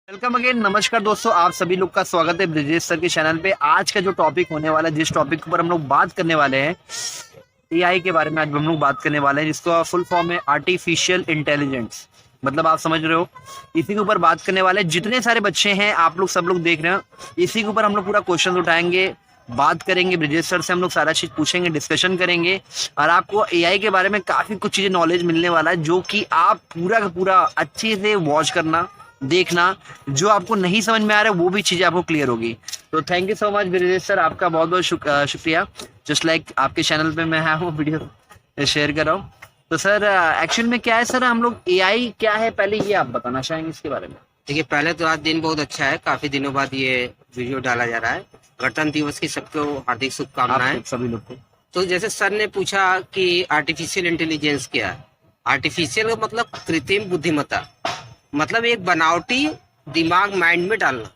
Welcome again. नमस्कार दोस्तों, आप सभी लोग का स्वागत है ब्रिजेश सर के चैनल पे। आज का जो टॉपिक होने वाला है, जिस टॉपिक के ऊपर हम लोग बात करने वाले हैं, एआई के बारे में आज हम लोग बात करने वाले हैं, जिसका फुल फॉर्म है आर्टिफिशियल इंटेलिजेंस। मतलब आप समझ रहे हो, इसी के ऊपर बात करने वाले हैं। जितने सारे बच्चे हैं, आप लोग सब लोग देख रहे हो, इसी के ऊपर हम लोग पूरा क्वेश्चन उठाएंगे, बात करेंगे। ब्रिजेश सर से हम लोग सारा चीज पूछेंगे, डिस्कशन करेंगे, और आपको एआई के बारे में काफी कुछ चीजें नॉलेज मिलने वाला है, जो कि आप पूरा का पूरा अच्छे से वॉच करना, देखना। जो आपको नहीं समझ में आ रहा है वो भी चीजें आपको क्लियर होगी। तो thank you so much Brijesh sir, आपका बहुत बहुत शुक्रिया। जस्ट लाइक आपके चैनल पे मैं हूँ, वीडियो शेयर कर रहा हूँ। तो सर एक्चुअल में क्या है सर, हम लोग एआई क्या है पहले ये आप बताना चाहेंगे इसके बारे में? देखिए, पहले तो आज दिन बहुत अच्छा है, काफी दिनों बाद ये वीडियो डाला जा रहा है। गणतंत्र दिवस की सबको हार्दिक शुभकामनाएं सभी लोग को। तो जैसे सर ने पूछा कि आर्टिफिशियल इंटेलिजेंस क्या है। आर्टिफिशियल का मतलब कृत्रिम बुद्धिमत्ता, मतलब एक बनावटी दिमाग माइंड में डालना।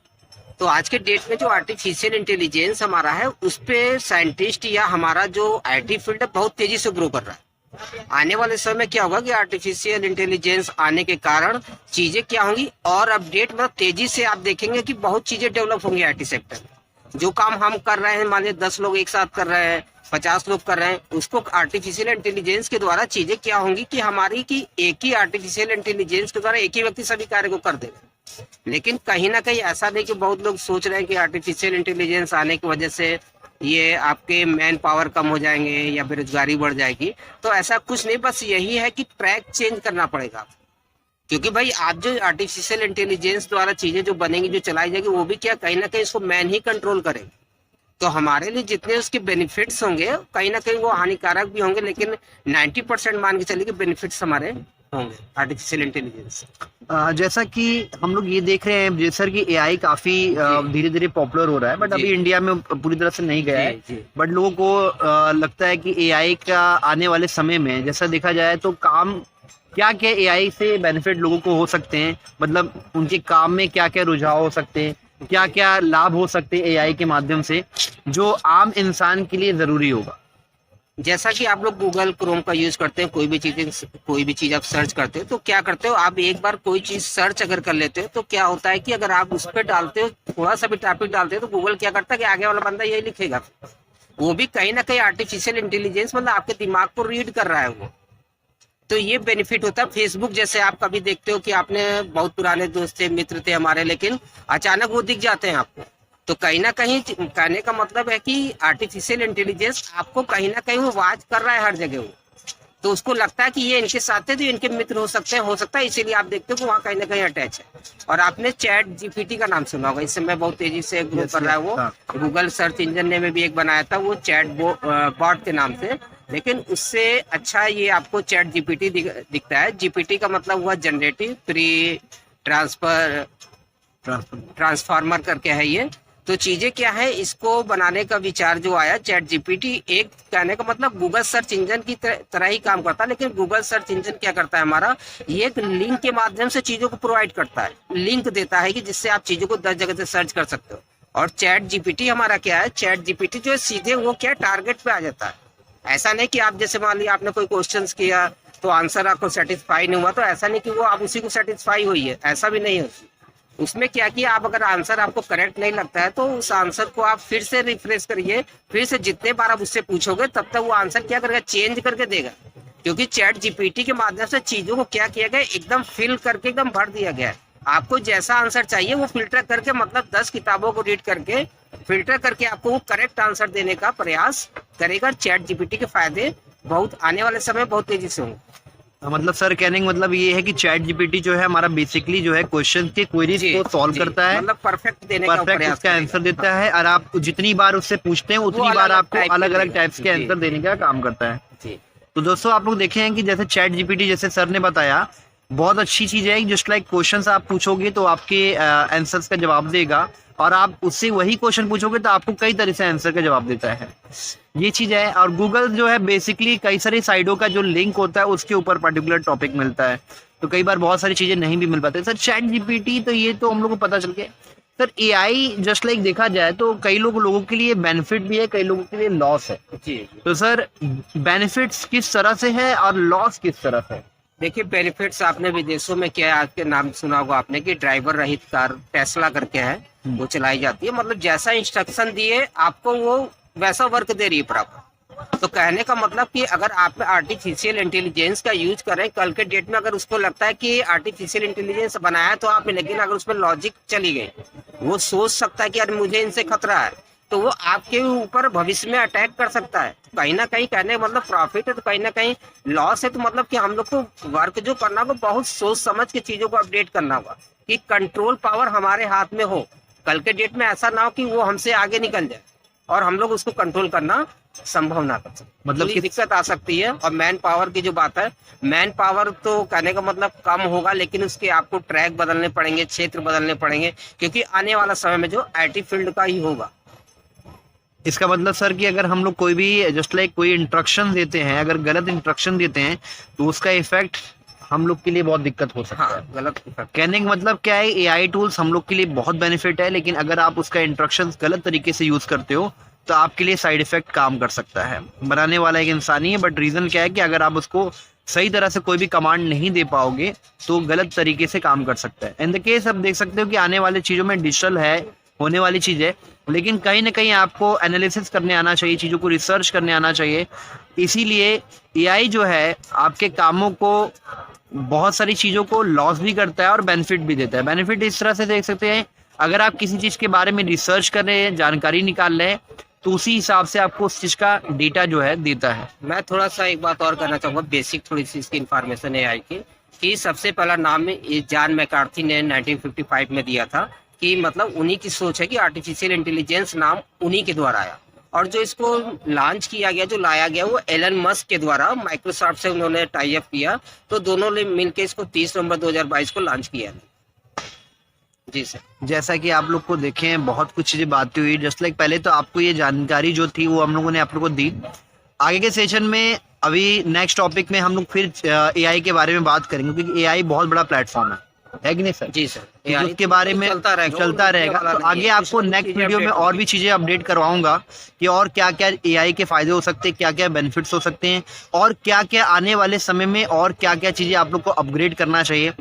तो आज के डेट में जो आर्टिफिशियल इंटेलिजेंस हमारा है, उस पे साइंटिस्ट या हमारा जो आईटी फील्ड है बहुत तेजी से ग्रो कर रहा है। आने वाले समय में क्या होगा कि आर्टिफिशियल इंटेलिजेंस आने के कारण चीजें क्या होंगी और अपडेट, मतलब तेजी से आप देखेंगे कि बहुत चीजें डेवलप होंगी आईटी सेक्टर में। जो काम हम कर रहे हैं, मान लीजिए 10 लोग एक साथ कर रहे हैं, 50 लोग कर रहे हैं, उसको आर्टिफिशियल इंटेलिजेंस के द्वारा चीजें क्या होंगी कि हमारी की एक ही आर्टिफिशियल इंटेलिजेंस के द्वारा एक ही व्यक्ति सभी कार्य को कर देगा। लेकिन कहीं ना कहीं ऐसा नहीं कि बहुत लोग सोच रहे हैं कि आर्टिफिशियल इंटेलिजेंस आने की वजह से ये आपके मैन पावर कम हो जाएंगे या बेरोजगारी बढ़ जाएगी। तो ऐसा कुछ नहीं, बस यही है कि ट्रैक चेंज करना पड़ेगा। क्योंकि भाई आप जो आर्टिफिशियल इंटेलिजेंस द्वारा चीजें जो बनेंगी, जो चलाई जाएगी, वो भी क्या कहीं ना कहीं इसको मैन ही कंट्रोल करेगा। तो हमारे लिए जितने उसके बेनिफिट्स होंगे, कहीं ना कहीं वो हानिकारक भी होंगे, लेकिन 90% मान के चलिए कि बेनिफिट्स हमारे होंगे आर्टिफिशियल इंटेलिजेंस। जैसा कि हम लोग ये देख रहे हैं सर कि एआई काफी धीरे धीरे पॉपुलर हो रहा है, बट अभी इंडिया में पूरी तरह से नहीं गया है। बट लोगों को लगता है कि एआई का आने वाले समय में, जैसा देखा जाए तो काम क्या क्या एआई से बेनिफिट लोगों को हो सकते हैं, मतलब उनके काम में क्या क्या रुझाव हो सकते हैं, क्या क्या लाभ हो सकते हैं एआई के माध्यम से, जो आम इंसान के लिए जरूरी होगा। जैसा कि आप लोग गूगल क्रोम का यूज करते हैं, कोई भी चीज आप सर्च करते हो, तो क्या करते हो आप, एक बार कोई चीज सर्च अगर कर लेते हो तो क्या होता है कि अगर आप उस पर डालते हो, थोड़ा सा भी टॉपिक डालते हो, तो गूगल क्या करता है कि आगे वाला बंदा यही लिखेगा। वो भी कहीं ना कहीं आर्टिफिशियल इंटेलिजेंस, मतलब आपके दिमाग को रीड कर रहा है वो। तो ये बेनिफिट होता है। फेसबुक जैसे आप कभी देखते हो कि आपने बहुत पुराने दोस्त थे, मित्र थे हमारे, लेकिन अचानक वो दिख जाते हैं आपको। तो कहीं ना कहीं कहने का मतलब है कि आर्टिफिशियल इंटेलिजेंस आपको कहीं ना कहीं वो वॉच कर रहा है हर जगह वो। तो उसको लगता है कि ये इनके साथ है, तो इनके मित्र हो सकता है, इसीलिए आप देखते हो कि वहाँ कहीं ना कहीं अटैच है। और आपने चैट जीपीटी का नाम सुना होगा, इस समय बहुत तेजी से ग्रो कर रहा है वो। गूगल सर्च इंजन ने में भी एक बनाया था वो चैट बॉट के नाम से, लेकिन उससे अच्छा ये आपको चैट जीपीटी दिखता है। जीपीटी का मतलब हुआ जनरेटिव प्री ट्रांसफार्मर करके है ये। तो चीजें क्या है, इसको बनाने का विचार जो आया चैट जीपीटी, एक कहने का मतलब गूगल सर्च इंजन की तरह ही काम करता है। लेकिन गूगल सर्च इंजन क्या करता है हमारा, ये एक लिंक के माध्यम से चीजों को प्रोवाइड करता है, लिंक देता है कि जिससे आप चीजों को 10 जगह से सर्च कर सकते हो। और चैट जीपीटी हमारा क्या है, चैट जीपीटी जो है सीधे वो क्या टारगेट पे आ जाता है। ऐसा नहीं कि आप जैसे मान लिया आपने कोई क्वेश्चन किया तो आंसर आपको सेटिस्फाई नहीं हुआ, तो ऐसा नहीं कि वो आप उसी को सेटिस्फाई हुई है, ऐसा भी नहीं है। उसमें क्या किया, आप अगर आंसर आपको करेक्ट नहीं लगता है तो उस आंसर को आप फिर से रिफ्रेश करिए, फिर से जितने बार आप उससे पूछोगे तब तक वो आंसर क्या करेगा, चेंज करके देगा। क्योंकि चैट जीपीटी के माध्यम से चीजों को क्या किया गया, एकदम फिल करके एकदम भर दिया गया है। आपको जैसा आंसर चाहिए वो फिल्टर करके, मतलब 10 किताबों को रीड करके फिल्टर करके आपको वो करेक्ट आंसर देने का प्रयास करेगा। चैट जीपीटी के फायदे बहुत आने वाले समय बहुत तेजी से होंगे। मतलब सर कहने का मतलब ये है कि चैट जीपीटी जो है हमारा बेसिकली जो है क्वेश्चन के क्वेरीज को सॉल्व करता है, मतलब परफेक्ट देने का प्रयास उसका आंसर देता है, और आप जितनी बार उससे पूछते हैं उतनी बार आपको अलग अलग टाइप्स के आंसर देने का काम करता है। तो दोस्तों आप लोग देखे हैं कि जैसे चैट जीपीटी, जैसे सर ने बताया, बहुत अच्छी चीज है। जस्ट लाइक क्वेश्चंस आप पूछोगे तो आपके आंसर्स का जवाब देगा, और आप उससे वही क्वेश्चन पूछोगे तो आपको कई तरह से आंसर का जवाब देता है। ये चीज है। और गूगल जो है बेसिकली कई सारी साइटों का जो लिंक होता है उसके ऊपर पर्टिकुलर टॉपिक मिलता है, तो कई बार बहुत सारी चीजें नहीं भी मिल पाती। सर चैट जीपीटी तो ये तो हम लोग को पता चल गया। सर एआई जस्ट लाइक देखा जाए तो कई लोगों के लिए बेनिफिट भी है, कई लोगों के लिए लॉस है। तो सर बेनिफिट्स किस तरह से है और लॉस किस तरह से है? देखिए बेनिफिट्स आपने विदेशों में क्या है, आज के नाम सुना होगा आपने कि ड्राइवर रहित कार टेस्ला करके है, वो चलाई जाती है। मतलब जैसा इंस्ट्रक्शन दिए आपको वो वैसा वर्क दे रही है बराबर। तो कहने का मतलब कि अगर आप आर्टिफिशियल इंटेलिजेंस का यूज करें कल के डेट में, अगर उसको लगता है कि आर्टिफिशियल इंटेलिजेंस बनाया है तो आपने, लेकिन अगर उसमें लॉजिक चली गई, वो सोच सकता है कि यार मुझे इनसे खतरा है, तो वो आपके ऊपर भविष्य में अटैक कर सकता है। तो कहीं ना कहीं कहने का मतलब प्रॉफिट है तो कहीं ना कहीं लॉस है। तो मतलब कि हम लोग को वर्क जो करना होगा बहुत सोच समझ के चीजों को अपडेट करना होगा कि कंट्रोल पावर हमारे हाथ में हो। कल के डेट में ऐसा ना हो कि वो हमसे आगे निकल जाए और हम लोग उसको कंट्रोल करना संभव ना कर सकते। मतलब कि दिक्कत आ सकती है। और मैन पावर की जो बात है, मैन पावर तो कहने का मतलब कम होगा, लेकिन उसके आपको ट्रैक बदलने पड़ेंगे, क्षेत्र बदलने पड़ेंगे, क्योंकि आने वाला समय में जो आईटी फील्ड का ही होगा। इसका मतलब सर कि अगर हम लोग कोई भी जस्ट लाइक कोई इंस्ट्रक्शन देते हैं, अगर गलत इंस्ट्रक्शन देते हैं तो उसका इफेक्ट हम लोग के लिए बहुत दिक्कत हो सकता है। हाँ, गलत इफेक्ट। कहने का मतलब क्या है, एआई टूल्स हम लोग के लिए बहुत बेनिफिट है, लेकिन अगर आप उसका इंस्ट्रक्शंस गलत तरीके से यूज करते हो तो आपके लिए साइड इफेक्ट काम कर सकता है। बनाने वाला एक इंसान ही है, बट रीजन क्या है कि अगर आप उसको सही तरह से कोई भी कमांड नहीं दे पाओगे तो गलत तरीके से काम कर सकता है। इन द केस आप देख सकते हो कि आने वाली चीज़ों में डिजिटल है, होने वाली चीज़ है, लेकिन कहीं ना कहीं आपको एनालिसिस करने आना चाहिए, चीज़ों को रिसर्च करने आना चाहिए। इसीलिए एआई जो है आपके कामों को, बहुत सारी चीज़ों को लॉस भी करता है और बेनिफिट भी देता है। बेनिफिट इस तरह से देख सकते हैं, अगर आप किसी चीज़ के बारे में रिसर्च कर रहे हैं, जानकारी निकाल रहे हैं, तो उसी हिसाब से आपको उस चीज़ का डेटा जो है देता है। मैं थोड़ा सा एक बात और कहना चाहूंगा, बेसिक थोड़ी सी इसकी इन्फॉर्मेशन है एआई की, कि सबसे पहला नाम ये जॉन मैकार्थी ने 1955 में दिया था। कि मतलब उन्हीं की सोच है कि आर्टिफिशियल इंटेलिजेंस नाम उन्हीं के द्वारा आया। और जो इसको लॉन्च किया गया, जो लाया गया, वो एलन मस्क के द्वारा माइक्रोसॉफ्ट से उन्होंने टाई अप किया। तो दोनों ने मिलकर इसको 30 नवंबर 2022 को लॉन्च किया। जी सर। जैसा कि आप लोग को देखें, बहुत कुछ चीज़ें बातें हुई, जस्ट लाइक पहले तो आपको ये जानकारी जो थी वो हम लोगों ने आप लोगों को दी। आगे के सेशन में, अभी नेक्स्ट टॉपिक में हम लोग फिर एआई के बारे में बात करेंगे, क्योंकि एआई बहुत बड़ा प्लेटफॉर्म है कि नहीं सर? जी सर। तो उसके बारे में चलता रहेगा। तो आगे आपको नेक्स्ट वीडियो में और भी चीज़ें अपडेट करवाऊंगा कि और क्या क्या एआई के फायदे हो सकते हैं, क्या क्या बेनिफिट्स हो सकते हैं, और क्या क्या आने वाले समय में और क्या क्या चीज़ें आप लोग को अपग्रेड करना चाहिए।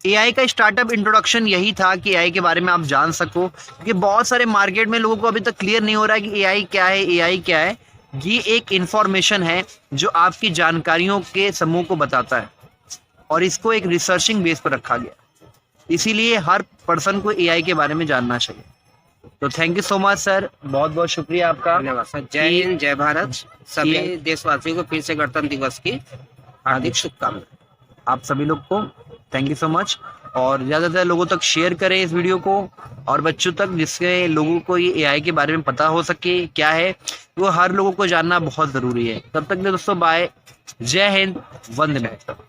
एआई का स्टार्टअप इंट्रोडक्शन यही था कि एआई के बारे में आप जान सको, क्योंकि बहुत सारे मार्केट में लोगों को अभी तक क्लियर नहीं हो रहा है कि एआई क्या है। एआई क्या है? ये एक इंफॉर्मेशन है जो आपकी जानकारियों के समूह को बताता है, और इसको एक रिसर्चिंग बेस पर रखा गया। इसीलिए हर पर्सन को एआई के बारे में जानना चाहिए। तो thank you so much sir, बहुत बहुत शुक्रिया आपका। धन्यवाद सर। जय हिंद, जय भारत। सभी देशवासियों को फिर से गणतंत्र दिवस की हार्दिक शुभकामनाएं। आप सभी लोग को थैंक यू सो मच, और ज़्यादातर लोगों तक शेयर करें इस वीडियो को, और बच्चों तक, जिससे लोगों को ये एआई के बारे में पता हो सके क्या है, वो हर लोगों को जानना बहुत ज़रूरी है। तब तक दोस्तों बाय, जय हिंद, वंदे मातरम।